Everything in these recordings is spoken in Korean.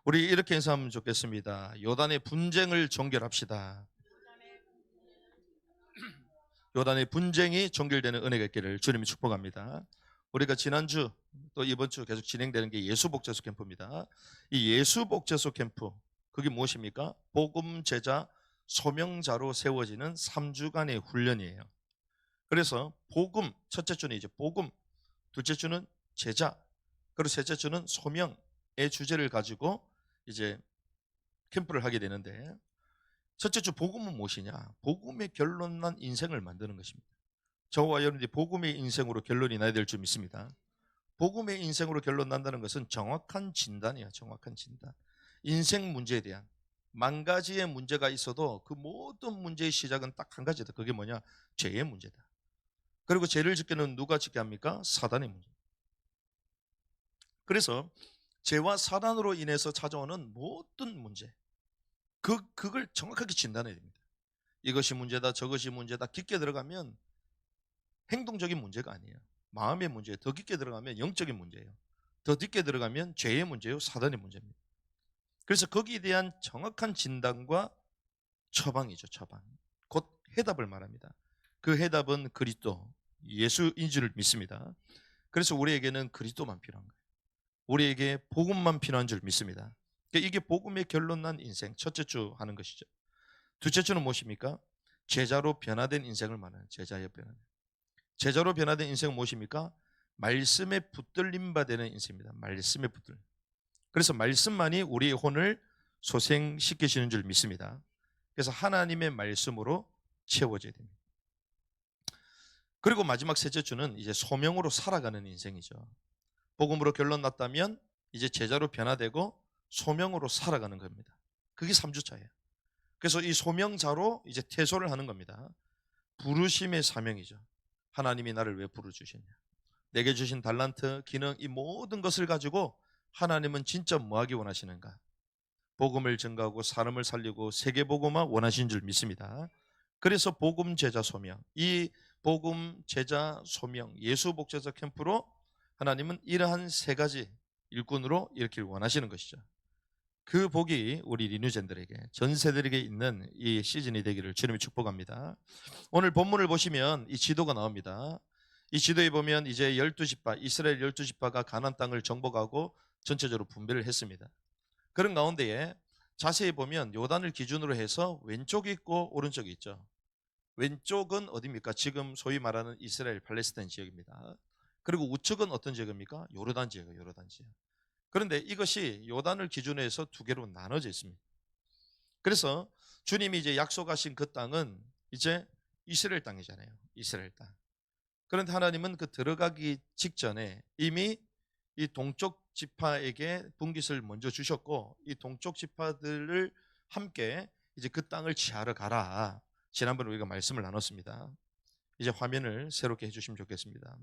우리 이렇게 인사하면 좋겠습니다. 요단의 분쟁을 종결합시다. 요단의 분쟁이 종결되는 은혜가 있기를 주님이 축복합니다. 우리가 지난주 또 이번 주 계속 진행되는 게 예수복제소 캠프입니다. 이 예수복제소 캠프, 그게 무엇입니까? 복음 제자 소명자로 세워지는 3주간의 훈련이에요. 그래서 복음, 첫째 주는 이제 복음, 둘째 주는 제자, 그리고 셋째 주는 소명의 주제를 가지고 이제 캠프를 하게 되는데, 첫째 주 복음은 무엇이냐? 복음의 결론난 인생을 만드는 것입니다. 저와 여러분들이 복음의 인생으로 결론이 나야 될 줄 믿습니다. 복음의 인생으로 결론 난다는 것은 정확한 진단이야. 정확한 진단. 인생 문제에 대한 만 가지의 문제가 있어도 그 모든 문제의 시작은 딱 한 가지다. 그게 뭐냐? 죄의 문제다. 그리고 죄를 짓게는 누가 짓게 합니까? 사단의 문제. 그래서 죄와 사단으로 인해서 찾아오는 모든 문제, 그걸 정확하게 진단해야 됩니다. 이것이 문제다, 저것이 문제다. 깊게 들어가면 행동적인 문제가 아니에요. 마음의 문제예요. 더 깊게 들어가면 영적인 문제예요. 더 깊게 들어가면 죄의 문제예요. 사단의 문제입니다. 그래서 거기에 대한 정확한 진단과 처방이죠. 처방. 곧 해답을 말합니다. 그 해답은 그리스도, 예수인 줄 믿습니다. 그래서 우리에게는 그리스도만 필요한 거예요. 우리에게 복음만 필요한 줄 믿습니다. 이게 복음의 결론난 인생, 첫째 주 하는 것이죠. 둘째 주는 무엇입니까? 제자로 변화된 인생을 말하는 제자의 변화. 제자로 변화된 인생은 무엇입니까? 말씀에 붙들림 바 되는 인생입니다. 말씀에 붙들림. 그래서 말씀만이 우리의 혼을 소생시키시는 줄 믿습니다. 그래서 하나님의 말씀으로 채워져야 됩니다. 그리고 마지막 셋째 주는 이제 소명으로 살아가는 인생이죠. 복음으로 결론 났다면 이제 제자로 변화되고 소명으로 살아가는 겁니다. 그게 3주차예요. 그래서 이 소명자로 이제 퇴소를 하는 겁니다. 부르심의 사명이죠. 하나님이 나를 왜 부르주셨냐? 내게 주신 달란트, 기능, 이 모든 것을 가지고 하나님은 진짜 뭐 하기 원하시는가? 복음을 증가하고 사람을 살리고 세계복음화 원하신 줄 믿습니다. 그래서 복음 제자 소명, 이 복음 제자 소명 예수복제자 캠프로 하나님은 이러한 세 가지 일꾼으로 일으키길 원하시는 것이죠. 그 복이 우리 리뉴젠들에게, 전 세대에게 있는 이 시즌이 되기를 주님이 축복합니다. 오늘 본문을 보시면 이 지도가 나옵니다. 이 지도에 보면 이제 12지파, 이스라엘 12지파가 가나안 땅을 정복하고 전체적으로 분배를 했습니다. 그런 가운데에 자세히 보면 요단을 기준으로 해서 왼쪽이 있고 오른쪽이 있죠. 왼쪽은 어디입니까? 지금 소위 말하는 이스라엘 팔레스타인 지역입니다. 그리고 우측은 어떤 지역입니까? 요르단 지역이에요. 요르단 지역. 그런데 이것이 요단을 기준으로 해서 두 개로 나눠져 있습니다. 그래서 주님이 이제 약속하신 그 땅은 이제 이스라엘 땅이잖아요. 이스라엘 땅. 그런데 하나님은 그 들어가기 직전에 이미 이 동쪽 지파에게 분깃을 먼저 주셨고, 이 동쪽 지파들을 함께 이제 그 땅을 취하러 가라. 지난번에 우리가 말씀을 나눴습니다. 이제 화면을 새롭게 해주시면 좋겠습니다.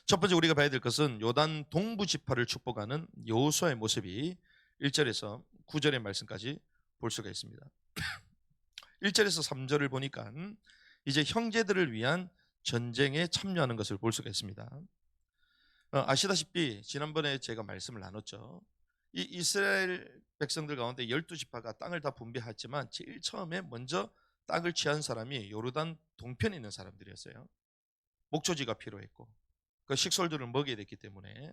첫 번째 우리가 봐야 될 것은 요단 동부 지파를 축복하는 여호수아의 모습이 1절에서 9절의 말씀까지 볼 수가 있습니다. 1절에서 3절을 보니까 이제 형제들을 위한 전쟁에 참여하는 것을 볼 수가 있습니다. 아시다시피 지난번에 제가 말씀을 나눴죠. 이 이스라엘 백성들 가운데 12지파가 땅을 다 분배했지만 제일 처음에 먼저 땅을 취한 사람이 요르단 동편에 있는 사람들이었어요. 목초지가 필요했고 그 식솔들을 먹여야 됐기 때문에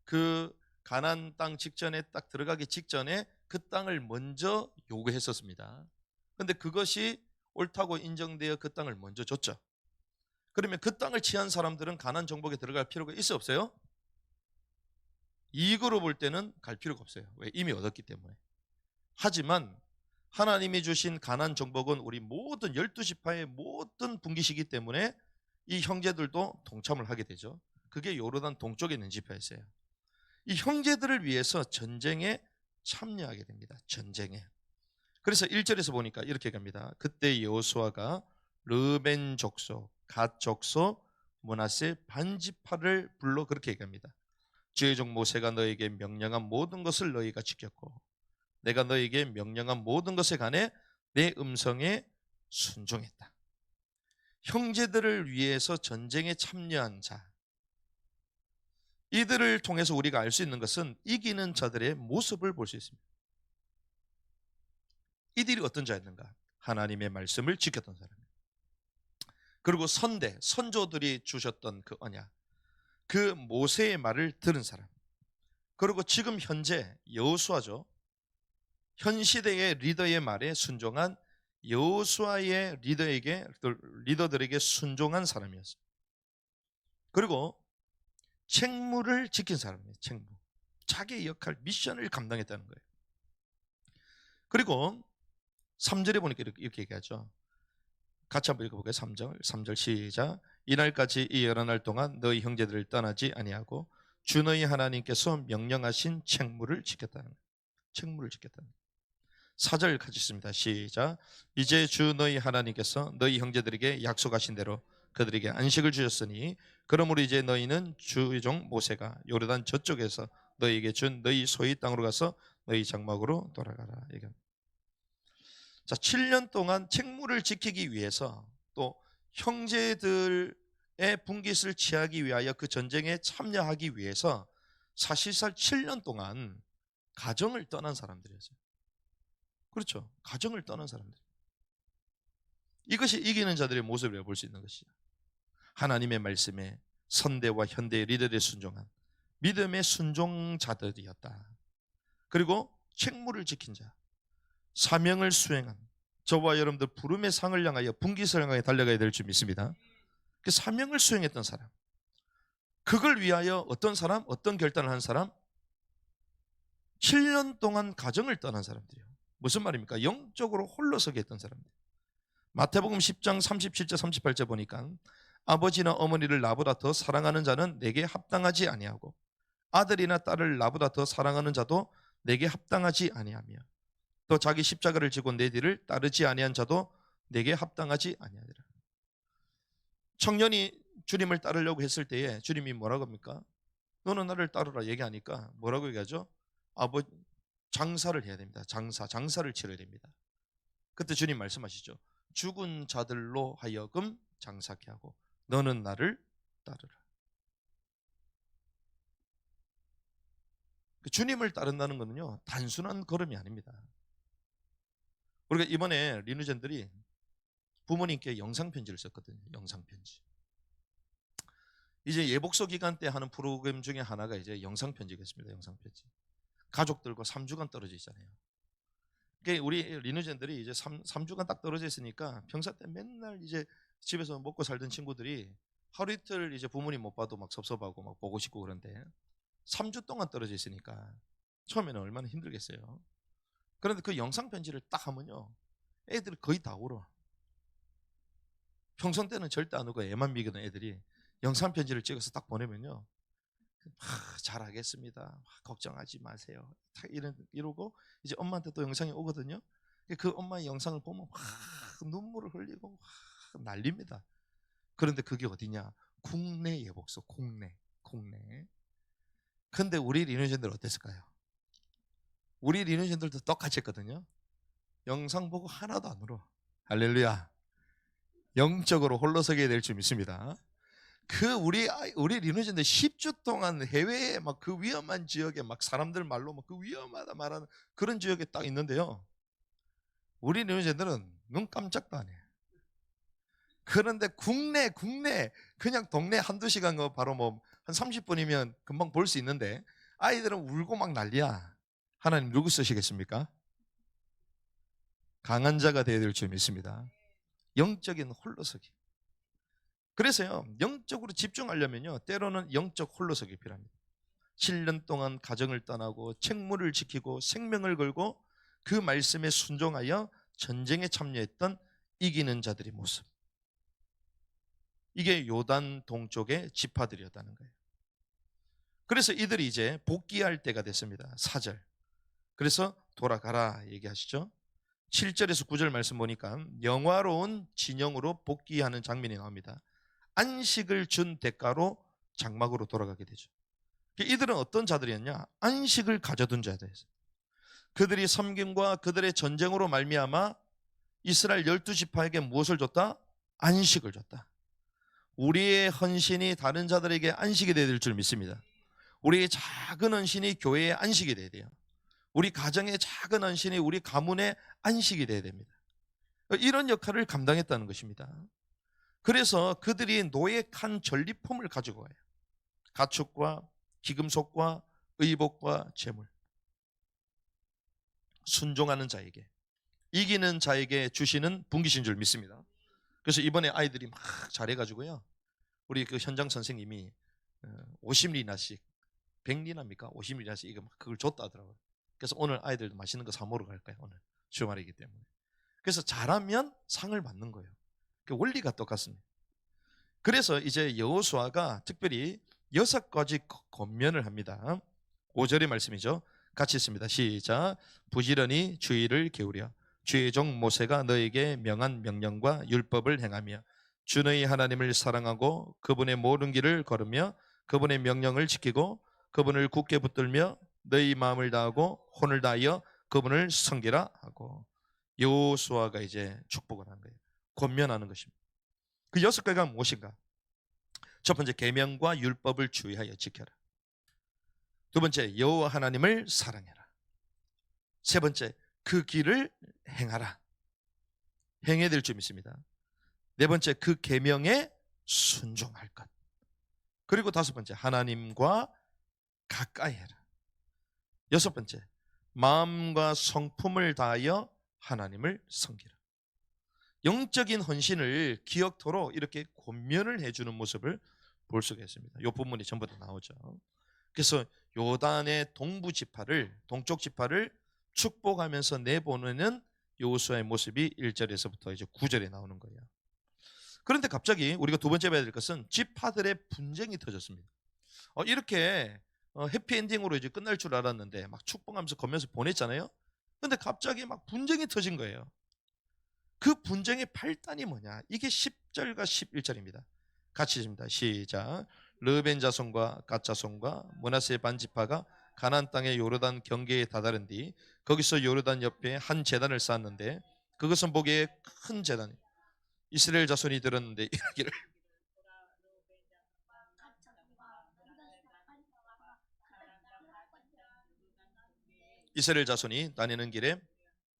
그 가나안 땅 직전에 딱 들어가기 직전에 그 땅을 먼저 요구했었습니다. 그런데 그것이 옳다고 인정되어 그 땅을 먼저 줬죠. 그러면 그 땅을 취한 사람들은 가나안 정복에 들어갈 필요가 있어 없어요? 이익으로 볼 때는 갈 필요가 없어요. 왜? 이미 얻었기 때문에. 하지만 하나님이 주신 가나안 정복은 우리 모든 12지파의 모든 분깃이기 때문에 이 형제들도 동참을 하게 되죠. 그게 요르단 동쪽에 있는 지파였어요. 이 형제들을 위해서 전쟁에 참여하게 됩니다. 전쟁에. 그래서 1절에서 보니까 이렇게 갑니다. 그때 여호수아가 르벤 족속, 갓 족속, 므낫세 반지파를 불러 그렇게 얘기합니다. 주의 종 모세가 너에게 명령한 모든 것을 너희가 지켰고 내가 너에게 명령한 모든 것에 관해 내 음성에 순종했다. 형제들을 위해서 전쟁에 참여한 자, 이들을 통해서 우리가 알 수 있는 것은 이기는 자들의 모습을 볼 수 있습니다. 이들이 어떤 자였는가? 하나님의 말씀을 지켰던 사람입니다. 그리고 선조들이 주셨던 그 언약, 그 모세의 말을 들은 사람, 그리고 지금 현재 여호수아죠. 현 시대의 리더의 말에 순종한 여호수아의 리더들에게 순종한 사람이었어요. 그리고 책무를 지킨 사람이에요. 책무. 자기의 역할, 미션을 감당했다는 거예요. 그리고 3절에 보니까 이렇게 얘기하죠. 같이 한번 읽어볼까요? 3절 시작. 이날까지 이 여러 날 동안 너희 형제들을 떠나지 아니하고 주 너희 하나님께서 명령하신 책무를 지켰다는 거예요. 책무를 지켰다는 거예요. 4절 같이 읽습니다. 시작. 이제 주 너희 하나님께서 너희 형제들에게 약속하신 대로 그들에게 안식을 주셨으니 그러므로 이제 너희는 주의 종 모세가 요르단 저쪽에서 너희에게 준 너희 소유 땅으로 가서 너희 장막으로 돌아가라. 자, 7년 동안 책무를 지키기 위해서 또 형제들의 분깃을 취하기 위하여 그 전쟁에 참여하기 위해서 사실상 7년 동안 가정을 떠난 사람들이었어요. 그렇죠. 가정을 떠난 사람들. 이것이 이기는 자들의 모습을 볼 수 있는 것이죠. 하나님의 말씀에 선대와 현대의 리더들에 순종한 믿음의 순종자들이었다. 그리고 책무를 지킨 자, 사명을 수행한 저와 여러분들 부름의 상을 향하여 분깃을 향하여 달려가야 될 줄 믿습니다. 그 사명을 수행했던 사람, 그걸 위하여 어떤 사람, 어떤 결단을 한 사람? 7년 동안 가정을 떠난 사람들이에요. 무슨 말입니까? 영적으로 홀로서게 했던 사람들. 마태복음 10장 37절 38절 보니까 아버지나 어머니를 나보다 더 사랑하는 자는 내게 합당하지 아니하고 아들이나 딸을 나보다 더 사랑하는 자도 내게 합당하지 아니하며 또 자기 십자가를 지고 내 뒤를 따르지 아니한 자도 내게 합당하지 아니하리라. 청년이 주님을 따르려고 했을 때에 주님이 뭐라고 합니까? 너는 나를 따르라 얘기하니까 뭐라고 얘기하죠? 장사를 해야 됩니다. 장사를 치러야 됩니다. 그때 주님 말씀하시죠. 죽은 자들로 하여금 장사케 하고 너는 나를 따르라. 주님을 따른다는 것은요 단순한 걸음이 아닙니다. 우리가 이번에 리누젠들이 부모님께 영상편지를 썼거든요. 영상편지. 이제 예복소 기간 때 하는 프로그램 중에 하나가 이제 영상편지겠습니다. 영상편지. 가족들과 3주간 떨어져 있잖아요. 그러니까 우리 리누젠들이 이제 3주간 딱 떨어져 있으니까 평소 때 맨날 이제 집에서 먹고 살던 친구들이 하루 이틀 이제 부모님 못 봐도 막 섭섭하고 막 보고 싶고 그런데 3주 동안 떨어져 있으니까 처음에는 얼마나 힘들겠어요. 그런데 그 영상 편지를 딱 하면요 애들이 거의 다 울어. 평소 때는 절대 안 오고 애만 미기던 애들이 영상 편지를 찍어서 딱 보내면요 잘하겠습니다. 걱정하지 마세요. 이러고 이제 엄마한테 또 영상이 오거든요. 그 엄마의 영상을 보면 눈물을 흘리고 난립니다. 그런데 그게 어디냐? 국내 예복소, 국내. 근데 우리 리누젠들 어땠을까요? 우리 리누젠들도 똑같이 했거든요. 영상 보고 하나도 안 울어. 할렐루야. 영적으로 홀로서게 될 줄 믿습니다. 우리 리누젠들 10주 동안 해외에 막 그 위험한 지역에 막 사람들 말로 막 그 위험하다 말하는 그런 지역에 딱 있는데요. 우리 리누젠들은 눈 깜짝도 안 해. 그런데 국내 그냥 동네 한두 시간 바로 뭐 한 30분이면 금방 볼 수 있는데 아이들은 울고 막 난리야. 하나님 누구 쓰시겠습니까? 강한 자가 되어야 될 줄 믿습니다. 영적인 홀로서기. 그래서요 영적으로 집중하려면요 때로는 영적 홀로서기 필요합니다. 7년 동안 가정을 떠나고 책무를 지키고 생명을 걸고 그 말씀에 순종하여 전쟁에 참여했던 이기는 자들의 모습. 이게 요단 동쪽의 지파들이었다는 거예요. 그래서 이들이 이제 복귀할 때가 됐습니다. 4절. 그래서 돌아가라 얘기하시죠. 7절에서 9절 말씀 보니까 영화로운 진영으로 복귀하는 장면이 나옵니다. 안식을 준 대가로 장막으로 돌아가게 되죠. 이들은 어떤 자들이었냐? 안식을 가져둔 자들이었어요. 그들이 섬김과 그들의 전쟁으로 말미암아 이스라엘 12지파에게 무엇을 줬다? 안식을 줬다. 우리의 헌신이 다른 자들에게 안식이 되어야 될 줄 믿습니다. 우리의 작은 헌신이 교회의 안식이 돼야 돼요. 우리 가정의 작은 헌신이 우리 가문의 안식이 돼야 됩니다. 이런 역할을 감당했다는 것입니다. 그래서 그들이 노획한 전리품을 가지고 와요. 가축과 기금속과 의복과 재물. 순종하는 자에게, 이기는 자에게 주시는 분기신 줄 믿습니다. 그래서 이번에 아이들이 막 잘해가지고요, 우리 그 현장 선생님이 50리나씩, 100리나입니까? 50리나씩 이거 막 그걸 줬다 하더라고요. 그래서 오늘 아이들도 맛있는 거 사 먹으러 갈 거예요. 오늘 주말이기 때문에. 그래서 잘하면 상을 받는 거예요. 그 원리가 똑같습니다. 그래서 이제 여호수아가 특별히 6가지 권면을 합니다. 5절의 말씀이죠. 같이 읽습니다. 시작. 부지런히 주의를 기울여 주의 종 모세가 너에게 명한 명령과 율법을 행하며 주 너희 하나님을 사랑하고 그분의 모든 길을 걸으며 그분의 명령을 지키고 그분을 굳게 붙들며 너희 마음을 다하고 혼을 다하여 그분을 섬기라 하고, 여호수아가 이제 축복을 한 거예요. 권면하는 것입니다. 그 6가지가 무엇인가? 첫 번째, 계명과 율법을 주의하여 지켜라. 두 번째, 여호와 하나님을 사랑해라. 세 번째, 그 길을 행하라. 행해야 될 줄 믿습니다. 네 번째, 그 계명에 순종할 것. 그리고 다섯 번째, 하나님과 가까이 해라. 여섯 번째, 마음과 성품을 다하여 하나님을 섬기라. 영적인 헌신을 기억토록 이렇게 권면을 해주는 모습을 볼 수가 있습니다. 이 부분이 전부 다 나오죠. 그래서 요단의 동부 지파를, 동쪽 지파를 축복하면서 내보내는 여호수아의 모습이 1절에서부터 이제 9절에 나오는 거예요. 그런데 갑자기 우리가 두 번째 봐야 될 것은 지파들의 분쟁이 터졌습니다. 이렇게 해피엔딩으로 이제 끝날 줄 알았는데 막 축복하면서 거면서 보냈잖아요. 근데 갑자기 막 분쟁이 터진 거예요. 그 분쟁의 발단이 뭐냐? 이게 10절과 11절입니다. 같이 읽습니다. 시작. 르벤 자손과 갓 자손과 므낫세 반지파가 가나안 땅의 요르단 경계에 다다른 뒤 거기서 요르단 옆에 한 제단을 쌓았는데 그것은 보기에 큰 제단이, 이스라엘 자손이 들었는데 이르기를, 이스라엘 자손이 다니는 길에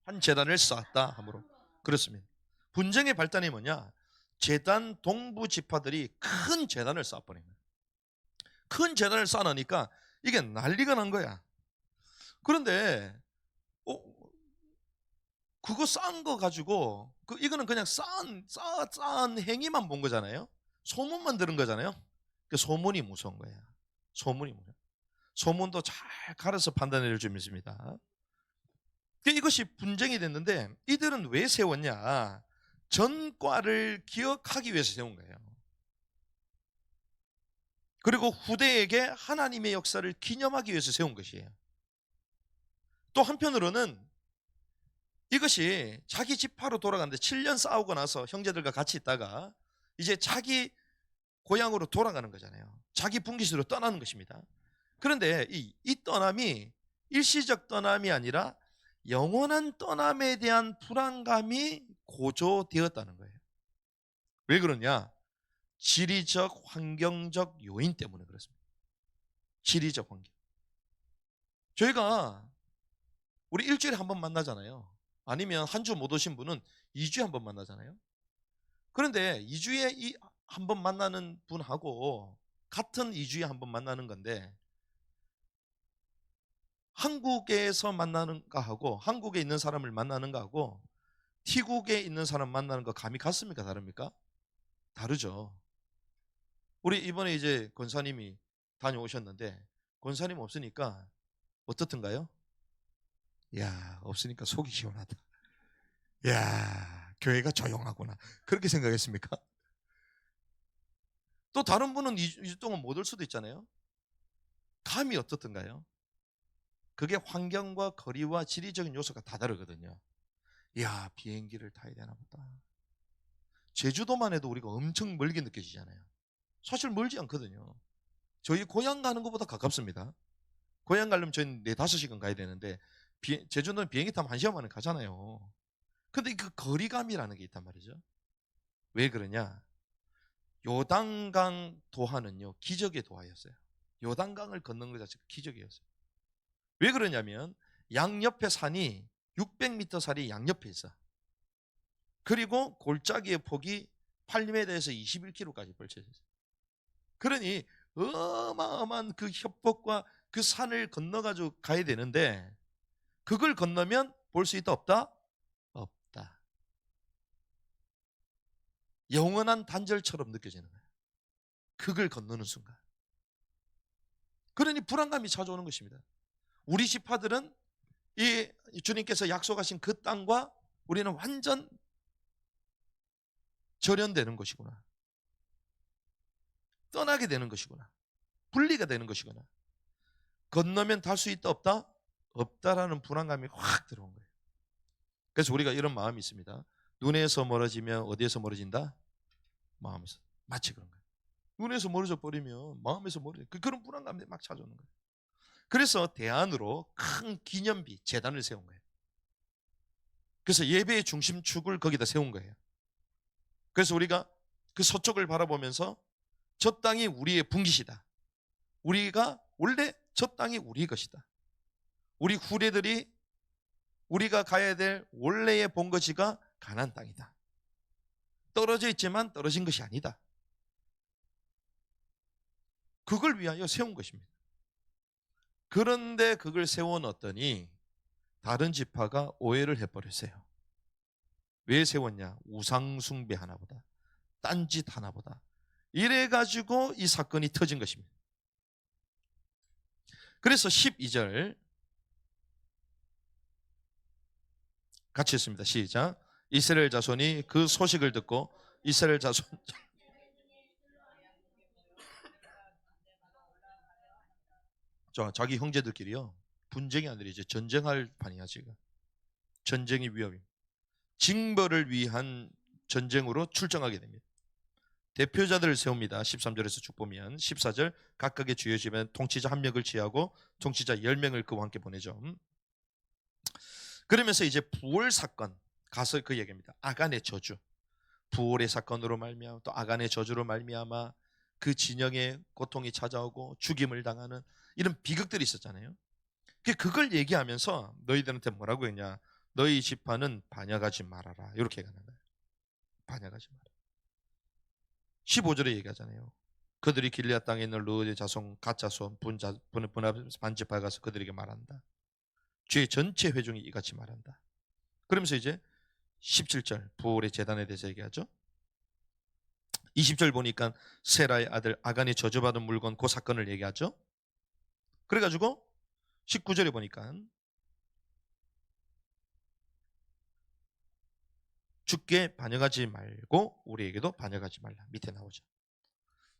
한 제단을 쌓았다 하므로 그렇습니다. 분쟁의 발단이 뭐냐? 제단 동부 지파들이 큰 제단을 쌓아버린 거예요. 큰 제단을 쌓아놓으니까 이게 난리가 난 거야. 그런데 그거 쌓은 거 가지고 이거는 그냥 쌓은 행위만 본 거잖아요. 소문만 들은 거잖아요. 그 소문이 무서운 거야. 소문이 무서워. 소문도 잘 가려서 판단해낼 줄 믿습니다. 이것이 분쟁이 됐는데 이들은 왜 세웠냐? 전과를 기억하기 위해서 세운 거예요. 그리고 후대에게 하나님의 역사를 기념하기 위해서 세운 것이에요. 또 한편으로는 이것이 자기 지파로 돌아갔는데 7년 싸우고 나서 형제들과 같이 있다가 이제 자기 고향으로 돌아가는 거잖아요. 자기 분깃으로 떠나는 것입니다. 그런데 이 떠남이 일시적 떠남이 아니라 영원한 떠남에 대한 불안감이 고조되었다는 거예요. 왜 그러냐? 지리적, 환경적 요인 때문에 그렇습니다. 지리적 환경. 저희가 우리 일주일에 한 번 만나잖아요. 아니면 한 주 못 오신 분은 2주에 한 번 만나잖아요. 그런데 2주에 한 번 만나는 분하고 같은 2주에 한 번 만나는 건데 한국에서 만나는 거하고 한국에 있는 사람을 만나는 거하고 티국에 있는 사람 만나는 거 감이 같습니까? 다릅니까? 다르죠. 우리 이번에 이제 권사님이 다녀오셨는데 권사님 없으니까 어떻든가요? 야, 없으니까 속이 시원하다. 야, 교회가 조용하구나. 그렇게 생각했습니까? 또 다른 분은 2주 동안 못 올 수도 있잖아요. 감이 어떻든가요? 그게 환경과 거리와 지리적인 요소가 다 다르거든요. 이야, 비행기를 타야 되나 보다. 제주도만 해도 우리가 엄청 멀게 느껴지잖아요. 사실 멀지 않거든요. 저희 고향 가는 것보다 가깝습니다. 고향 가려면 저희는 4-5시간 가야 되는데 제주도는 비행기 타면 1시간 만에 가잖아요. 근데 그 거리감이라는 게 있단 말이죠. 왜 그러냐? 요단강 도하는요 기적의 도하였어요. 요단강을 걷는 것 자체가 기적이었어요. 왜 그러냐면 양옆에 산이 600m 산이 양옆에 있어. 그리고 골짜기의 폭이 8m에서 21km까지 펼쳐져 있어요. 그러니 어마어마한 그 협곡과 그 산을 건너가지고 가야 되는데 그걸 건너면 볼 수 있다 없다? 없다. 영원한 단절처럼 느껴지는 거예요. 그걸 건너는 순간. 그러니 불안감이 찾아오는 것입니다. 우리 지파들은 이 주님께서 약속하신 그 땅과 우리는 완전 절연되는 것이구나. 떠나게 되는 것이구나. 분리가 되는 것이구나. 건너면 달 수 있다 없다? 없다라는 불안감이 확 들어온 거예요. 그래서 우리가 이런 마음이 있습니다. 눈에서 멀어지면 어디에서 멀어진다? 마음에서. 마치 그런 거예요. 눈에서 멀어져 버리면 마음에서 멀어져. 그런 불안감이 막 찾아오는 거예요. 그래서 대안으로 큰 기념비, 제단을 세운 거예요. 그래서 예배의 중심축을 거기다 세운 거예요. 그래서 우리가 그 서쪽을 바라보면서 저 땅이 우리의 분깃이다. 우리가 원래 저 땅이 우리 것이다. 우리 후대들이 우리가 가야 될 원래의 본거지가 가나안 땅이다. 떨어져 있지만 떨어진 것이 아니다. 그걸 위하여 세운 것입니다. 그런데 그걸 세워놨더니 다른 지파가 오해를 해버렸어요. 왜 세웠냐? 우상숭배 하나보다, 딴짓 하나보다. 이래가지고 이 사건이 터진 것입니다. 그래서 12절 같이 했습니다. 시작. 이스라엘 자손이 그 소식을 듣고 이스라엘 자손 자기 형제들끼리요 분쟁이 아니라 이제 전쟁할 판이야. 지금 전쟁이 위협입니다. 징벌을 위한 전쟁으로 출정하게 됩니다. 대표자들을 세웁니다. 13절에서 쭉 보면 14절 각각의 주요 집에 통치자 한 명을 지하고 통치자 10명을 그와 함께 보내죠. 그러면서 이제 부월 사건 가서 그 얘기입니다. 아간의 저주, 부월의 사건으로 말미암아 또 아간의 저주로 말미암아 그 진영에 고통이 찾아오고 죽임을 당하는 이런 비극들이 있었잖아요. 그걸 얘기하면서 너희들한테 뭐라고 했냐? 너희 지파는 반역하지 말아라. 이렇게 가는 거예요. 반역하지 마라. 15절에 얘기하잖아요. 그들이 길리앗 땅에 있는 르우의 자손, 갓 자손, 반지파에 가서 그들에게 말한다. 죄 전체 회중이 이같이 말한다. 그러면서 이제 17절 부올의 제단에 대해서 얘기하죠. 20절 보니까 세라의 아들 아간이 저주받은 물건 그 사건을 얘기하죠. 그래가지고 19절에 보니까 주께 반역하지 말고 우리에게도 반역하지 말라. 밑에 나오죠.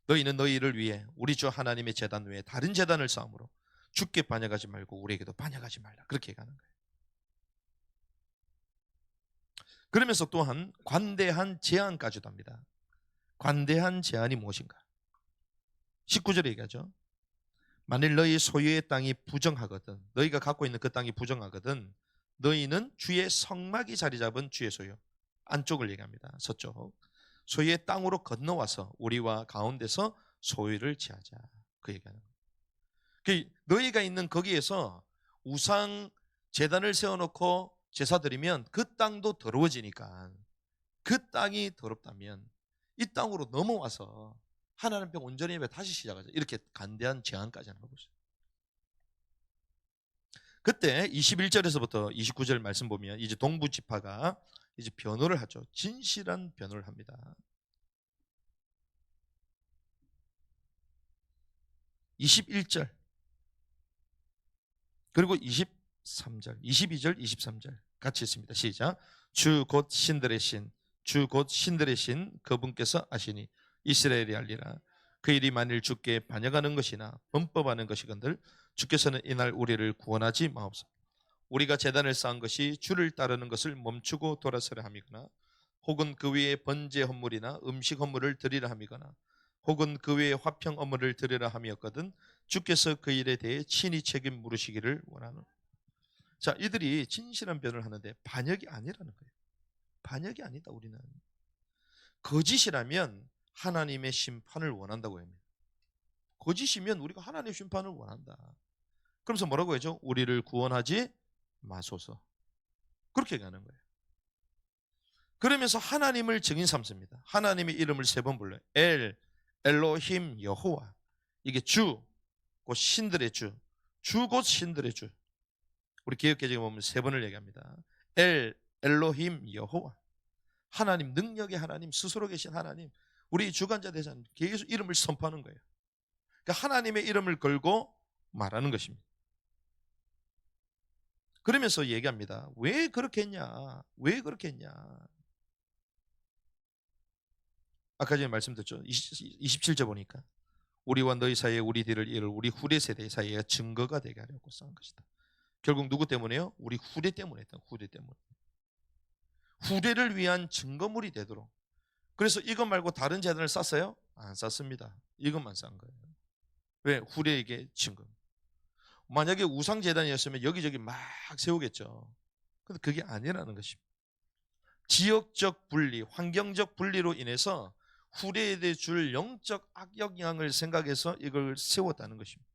너희는 너희를 위해 우리 주 하나님의 제단 외에 다른 제단을 쌓음으로 주께 반역하지 말고 우리에게도 반역하지 말라. 그렇게 얘기하는 거예요. 그러면서 또한 관대한 제안까지도 합니다. 관대한 제안이 무엇인가? 19절에 얘기하죠. 만일 너희 소유의 땅이 부정하거든, 너희가 갖고 있는 그 땅이 부정하거든, 너희는 주의 성막이 자리 잡은 주의 소유, 안쪽을 얘기합니다. 서쪽 소유의 땅으로 건너와서 우리와 가운데서 소유를 취하자. 그 얘기하는 거예요. 너희가 있는 거기에서 우상 제단을 세워놓고 제사 드리면 그 땅도 더러워지니까 그 땅이 더럽다면 이 땅으로 넘어와서 하나님 앞에 온전히 예배 다시 시작하자. 이렇게 간대한 제안까지 하는 거죠. 그때 21절에서부터 29절 말씀 보면 이제 동부 지파가 이제 변호를 하죠. 진실한 변호를 합니다. 21절 그리고 23절, 22절, 23절 같이 있습니다. 시작. 주 곧 신들의 신, 주 곧 신들의 신 그분께서 아시니 이스라엘이 알리라. 그 일이 만일 주께 반역하는 것이나 범법하는 것이건들 주께서는 이날 우리를 구원하지 마옵소서. 우리가 제단을 쌓은 것이 주를 따르는 것을 멈추고 돌아서려 함이거나 혹은 그 위에 번제 헌물이나 음식 헌물을 드리려 함이거나 혹은 그 외에 화평 업무를 드리려 함이었거든 주께서 그 일에 대해 친히 책임 물으시기를 원하는. 자, 이들이 진실한 변을 하는데 반역이 아니라는 거예요. 반역이 아니다. 우리는 거짓이라면 하나님의 심판을 원한다고 합니다. 거짓이면 우리가 하나님의 심판을 원한다. 그러면서 뭐라고 하죠? 우리를 구원하지 마소서. 그렇게 얘기하는 거예요. 그러면서 하나님을 증인 삼습니다. 하나님의 이름을 3번 불러요. 엘로힘 여호와. 이게 주, 곧 신들의 주. 주 곧 신들의 주. 우리 개역개정에 보면 3번을 얘기합니다. 엘로힘 여호와. 하나님, 능력의 하나님, 스스로 계신 하나님, 우리 주관자 되신 계속 이름을 선포하는 거예요. 그러니까 하나님의 이름을 걸고 말하는 것입니다. 그러면서 얘기합니다. 왜 그렇게 했냐? 왜 그렇게 했냐? 아까 전에 말씀드렸죠. 27절 보니까 우리와 너희 사이에 우리 뒤를 이을 우리 후대 세대 사이에 증거가 되게 하려고 쌓은 것이다. 결국 누구 때문에요? 우리 후대 때문에 했다. 후대 때문에. 후대를 위한 증거물이 되도록. 그래서 이것 말고 다른 제단을 쌌어요? 안 쌌습니다. 이것만 싼 거예요. 왜? 후대에게 증거. 만약에 우상 제단이었으면 여기저기 막 세우겠죠. 근데 그게 아니라는 것입니다. 지역적 분리, 환경적 분리로 인해서 후대에 대해 줄 영적 악영향을 생각해서 이걸 세웠다는 것입니다.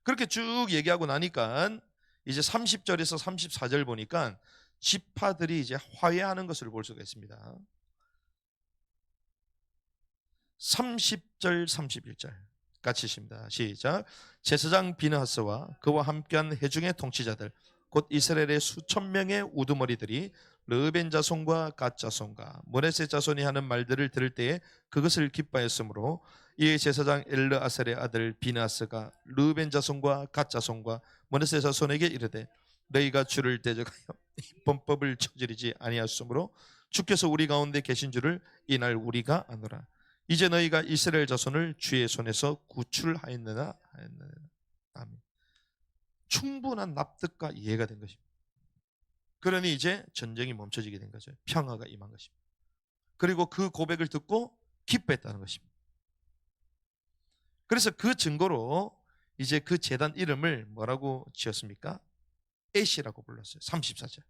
그렇게 쭉 얘기하고 나니까 이제 30절에서 34절 보니까 지파들이 이제 화해하는 것을 볼 수가 있습니다. 30절, 31절 같이 읽습니다. 시작. 제사장 비느하스와 그와 함께한 회중의 통치자들 곧 이스라엘의 수천 명의 우두머리들이 르벤 자손과 갓 자손과 므낫세 자손이 하는 말들을 들을 때에 그것을 기뻐하였으므로 이에 제사장 엘르아셀의 아들 비느하스가 르벤 자손과 갓 자손과 므낫세 자손에게 이르되 너희가 주를 대적하여 범법을 저지르지 아니하였으므로 주께서 우리 가운데 계신 줄을 이날 우리가 아노라. 이제 너희가 이스라엘 자손을 주의 손에서 구출하였느냐 하였느냐. 아멘. 충분한 납득과 이해가 된 것입니다. 그러니 이제 전쟁이 멈춰지게 된 거죠. 평화가 임한 것입니다. 그리고 그 고백을 듣고 기뻐했다는 것입니다. 그래서 그 증거로 이제 그 제단 이름을 뭐라고 지었습니까? 엣이라고 불렀어요. 34절.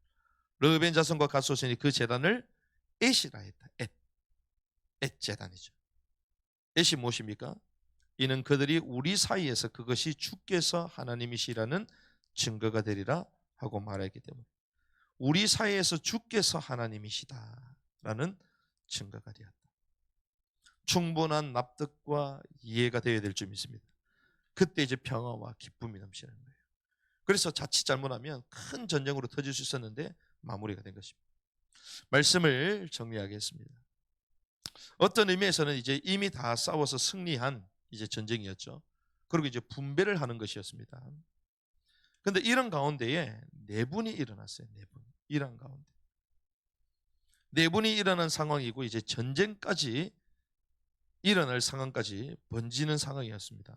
르벤 자손과 갓 자손이 그 제단을 엣이라 했다. 엣 제단이죠. 엣이 무엇입니까? 이는 그들이 우리 사이에서 그것이 주께서 하나님이시라는 증거가 되리라 하고 말했기 때문에 우리 사이에서 주께서 하나님이시다라는 증거가 되었다. 충분한 납득과 이해가 되어야 될 줄 믿습니다. 그때 이제 평화와 기쁨이 넘치는 거예요. 그래서 자칫 잘못하면 큰 전쟁으로 터질 수 있었는데 마무리가 된 것입니다. 말씀을 정리하겠습니다. 어떤 의미에서는 이제 이미 다 싸워서 승리한 이제 전쟁이었죠. 그리고 이제 분배를 하는 것이었습니다. 그런데 이런 가운데에 내분이 일어났어요. 내분. 이런 가운데. 내분이 일어난 상황이고 이제 전쟁까지 일어날 상황까지 번지는 상황이었습니다.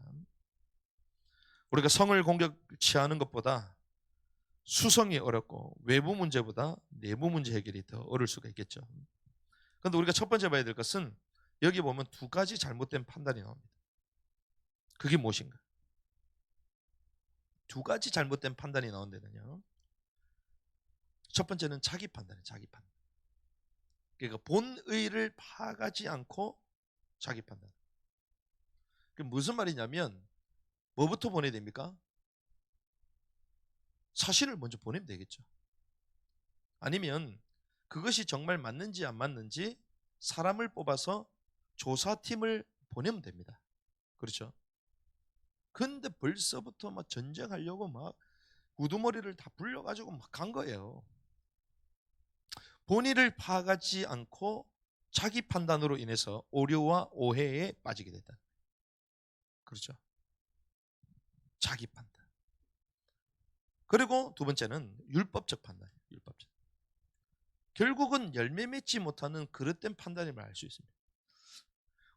우리가 성을 공격하는 것보다 수성이 어렵고 외부 문제보다 내부 문제 해결이 더 어려울 수가 있겠죠. 그런데 우리가 첫 번째 봐야 될 것은 여기 보면 2가지 잘못된 판단이 나옵니다. 그게 무엇인가? 2가지 잘못된 판단이 나온다면요. 첫 번째는 자기 판단이에요. 자기 판단. 그러니까 본의를 파악하지 않고 자기 판단. 그게 무슨 말이냐면 뭐부터 보내야 됩니까? 사실을 먼저 보내면 되겠죠. 아니면 그것이 정말 맞는지 안 맞는지 사람을 뽑아서 조사팀을 보내면 됩니다. 그렇죠? 근데 벌써부터 막 전쟁하려고 막 우두머리를 다 불려가지고 막 간 거예요. 본의를 파악하지 않고 자기 판단으로 인해서 오류와 오해에 빠지게 됐다. 그렇죠? 자기 판단. 그리고 2번째는 율법적 판단이에요. 율법적. 결국은 열매 맺지 못하는 그릇된 판단임을 알 수 있습니다.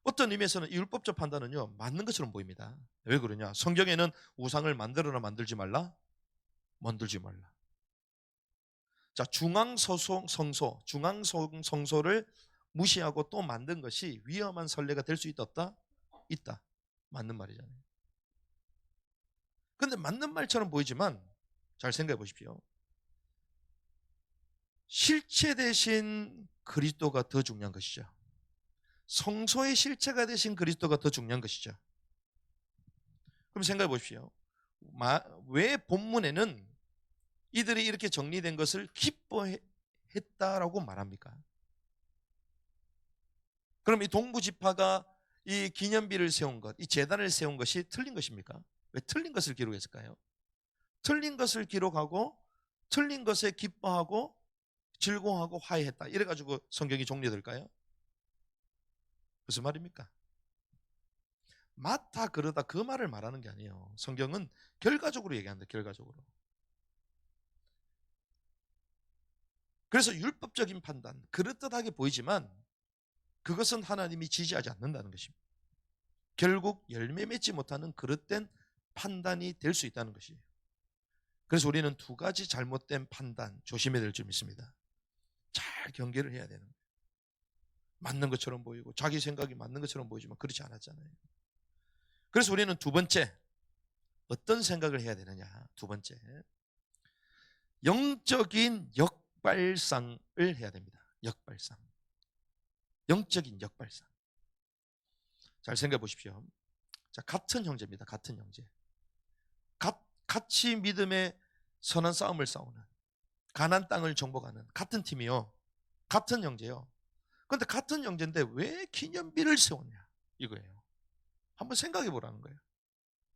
어떤 의미에서는 율법적 판단은요 맞는 것처럼 보입니다. 왜 그러냐? 성경에는 우상을 만들어라 만들지 말라? 만들지 말라. 자, 중앙성소를 무시하고 또 만든 것이 위험한 선례가 될 수 있다 없다? 있다. 맞는 말이잖아요. 근데 맞는 말처럼 보이지만 잘 생각해 보십시오. 실체 대신 그리스도가 더 중요한 것이죠. 성소의 실체가 되신 그리스도가 더 중요한 것이죠. 그럼 생각해 보십시오. 왜 본문에는 이들이 이렇게 정리된 것을 기뻐했다라고 말합니까? 그럼 이 동부지파가 이 기념비를 세운 것, 이 제단을 세운 것이 틀린 것입니까? 왜 틀린 것을 기록했을까요? 틀린 것을 기록하고 틀린 것에 기뻐하고 즐거워하고 화해했다. 이래가지고 성경이 종료될까요? 무슨 말입니까? 맞다 그러다 그 말을 말하는 게 아니에요. 성경은 결과적으로 얘기한다. 결과적으로. 그래서 율법적인 판단, 그럴듯하게 보이지만 그것은 하나님이 지지하지 않는다는 것입니다. 결국 열매 맺지 못하는 그릇된 판단이 될 수 있다는 것이에요. 그래서 우리는 두 가지 잘못된 판단 조심해야 될 줄 믿습니다. 잘 경계를 해야 되는 거예요. 맞는 것처럼 보이고 자기 생각이 맞는 것처럼 보이지만 그렇지 않았잖아요. 그래서 우리는 두 번째 어떤 생각을 해야 되느냐. 두 번째 영적인 역발상을 해야 됩니다. 역발상. 영적인 역발상. 잘 생각해 보십시오. 자, 같은 형제입니다. 같은 형제. 같이 믿음의 선한 싸움을 싸우는, 가나안 땅을 정복하는 같은 팀이요. 같은 형제요. 그런데 같은 형제인데 왜 기념비를 세웠냐 이거예요. 한번 생각해 보라는 거예요.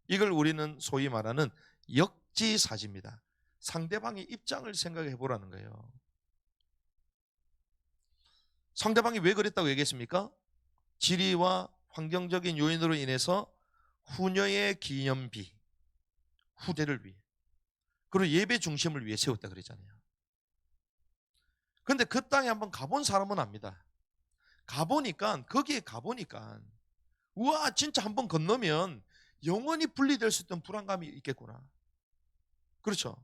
이걸 우리는 소위 말하는 역지사지입니다. 상대방의 입장을 생각해 보라는 거예요. 상대방이 왜 그랬다고 얘기했습니까? 지리와 환경적인 요인으로 인해서 후녀의 기념비, 후대를 위해, 그리고 예배 중심을 위해 세웠다 그랬잖아요. 그런데 그 땅에 한번 가본 사람은 압니다. 거기에 가보니까 우와 진짜 한번 건너면 영원히 분리될 수 있던 불안감이 있겠구나. 그렇죠?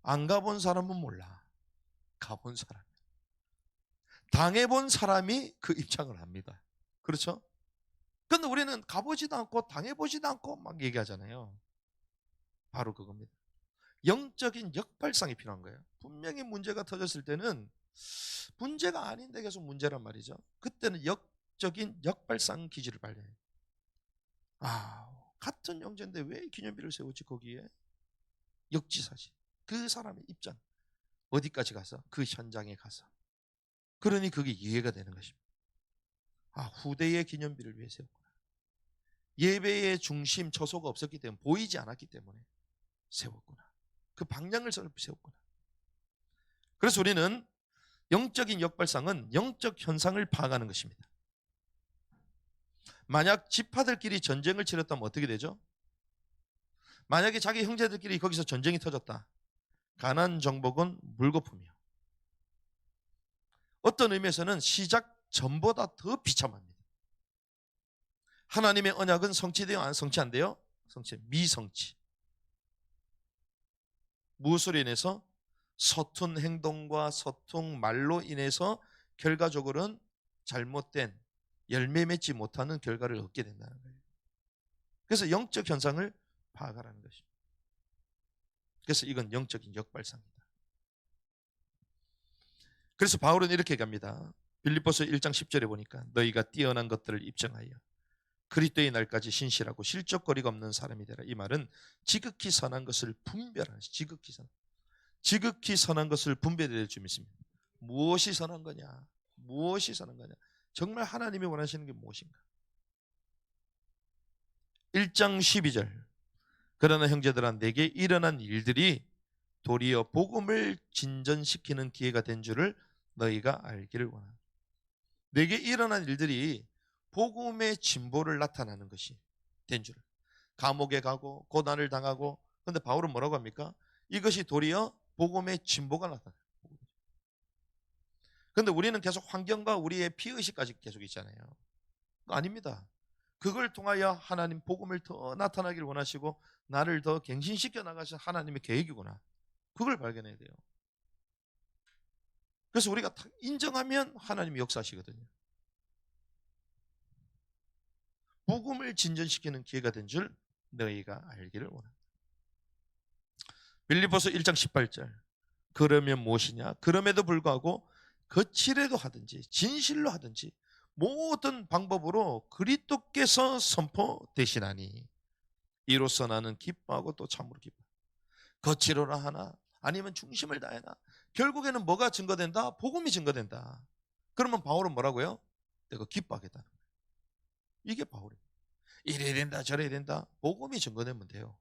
안 가본 사람은 몰라. 가본 사람, 당해본 사람이 그 입장을 합니다. 그렇죠? 근데 우리는 가보지도 않고 당해보지도 않고 막 얘기하잖아요. 바로 그겁니다. 영적인 역발상이 필요한 거예요. 분명히 문제가 터졌을 때는 문제가 아닌데 계속 문제란 말이죠. 그때는 역적인 역발상 기질을 발휘해요. 같은 형제인데 왜 기념비를 세우지 거기에? 역지사지. 그 사람의 입장. 어디까지 가서? 그 현장에 가서. 그러니 그게 이해가 되는 것입니다. 후대의 기념비를 위해 세웠구나. 예배의 중심 처소가 없었기 때문에, 보이지 않았기 때문에 세웠구나. 그 방향을 세웠구나. 그래서 우리는 영적인 역발상은 영적 현상을 파악하는 것입니다. 만약 지파들끼리 전쟁을 치렀다면 어떻게 되죠? 만약에 자기 형제들끼리 거기서 전쟁이 터졌다. 가나안 정복은 물거품이요. 어떤 의미에서는 시작 전보다 더 비참합니다. 하나님의 언약은 성취돼요? 안 성취한대요? 미성취. 무엇으로 인해서? 서툰 행동과 서툰 말로 인해서 결과적으로는 잘못된 열매 맺지 못하는 결과를 얻게 된다는 거예요. 그래서 영적 현상을 파악하라는 것입니다. 그래서 이건 영적인 역발상입니다. 그래서 바울은 이렇게 얘기합니다. 빌립보서 1장 10절에 보니까 너희가 뛰어난 것들을 입증하여 그리스도의 날까지 신실하고 실족거리가 없는 사람이 되라. 이 말은 지극히 선한 것을 분별하는, 지극히 선한 것을 분별해야 될 줄 믿습니다. 무엇이 선한 거냐? 무엇이 선한 거냐? 정말 하나님이 원하시는 게 무엇인가? 1장 12절. 그러나 형제들아 내게 일어난 일들이 도리어 복음을 진전시키는 기회가 된 줄을 너희가 알기를 원한다. 내게 일어난 일들이 복음의 진보를 나타나는 것이 된 줄. 감옥에 가고 고난을 당하고. 그런데 바울은 뭐라고 합니까? 이것이 도리어 복음의 진보가 나타나요. 그런데 우리는 계속 환경과 우리의 피의식까지 계속 있잖아요. 아닙니다. 그걸 통하여 하나님 복음을 더 나타나기를 원하시고 나를 더 갱신시켜 나가신 하나님의 계획이구나. 그걸 발견해야 돼요. 그래서 우리가 인정하면 하나님이 역사하시거든요. 복음을 진전시키는 기회가 된 줄 너희가 알기를 원한다. 빌립보서 1장 18절. 그러면 무엇이냐? 그럼에도 불구하고 거칠애도 하든지 진실로 하든지 모든 방법으로 그리스도께서 선포되시나니 이로써 나는 기뻐하고 또 참으로 기뻐. 거칠어라 하나 아니면 중심을 다해나 결국에는 뭐가 증거된다? 복음이 증거된다. 그러면 바울은 뭐라고요? 내가 기뻐하겠다는 거예요. 이게 바울입니다. 이래야 된다 저래야 된다. 복음이 증거되면 돼요.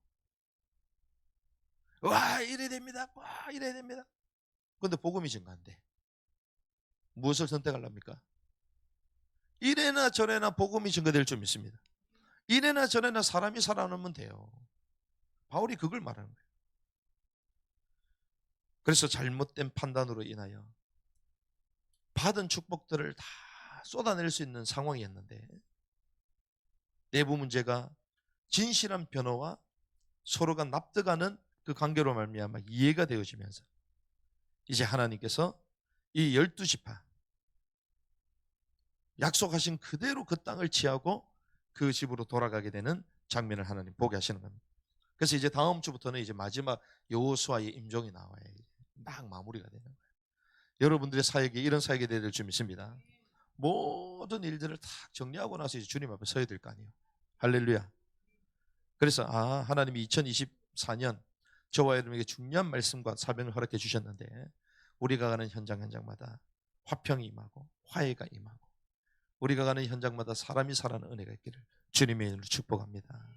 와 이래야 됩니다. 와 이래야 됩니다. 그런데 복음이 증거한대. 무엇을 선택하랍니까? 이래나 저래나 복음이 증거될 줄 믿습니다. 이래나 저래나 사람이 살아남으면 돼요. 바울이 그걸 말하는 거예요. 그래서 잘못된 판단으로 인하여 받은 축복들을 다 쏟아낼 수 있는 상황이었는데 내부 문제가 진실한 변화와 서로가 납득하는 그 관계로 말미암아 이해가 되어지면서 이제 하나님께서 이 12지파 약속하신 그대로 그 땅을 취하고 그 집으로 돌아가게 되는 장면을 하나님 보게 하시는 겁니다. 그래서 이제 다음 주부터는 이제 마지막 여호수아의 임종이 나와요. 막 마무리가 되는 거예요. 여러분들의 사역이 이런 사역이 되야 될 줄 믿습니다. 모든 일들을 다 정리하고 나서 이제 주님 앞에 서야 될 거 아니에요. 할렐루야. 그래서 하나님이 2024년 저와 여러분에게 중요한 말씀과 사명을 허락해 주셨는데 우리가 가는 현장마다 화평이 임하고 화해가 임하고 우리가 가는 현장마다 사람이 살아나는 은혜가 있기를 주님의 이름으로 축복합니다.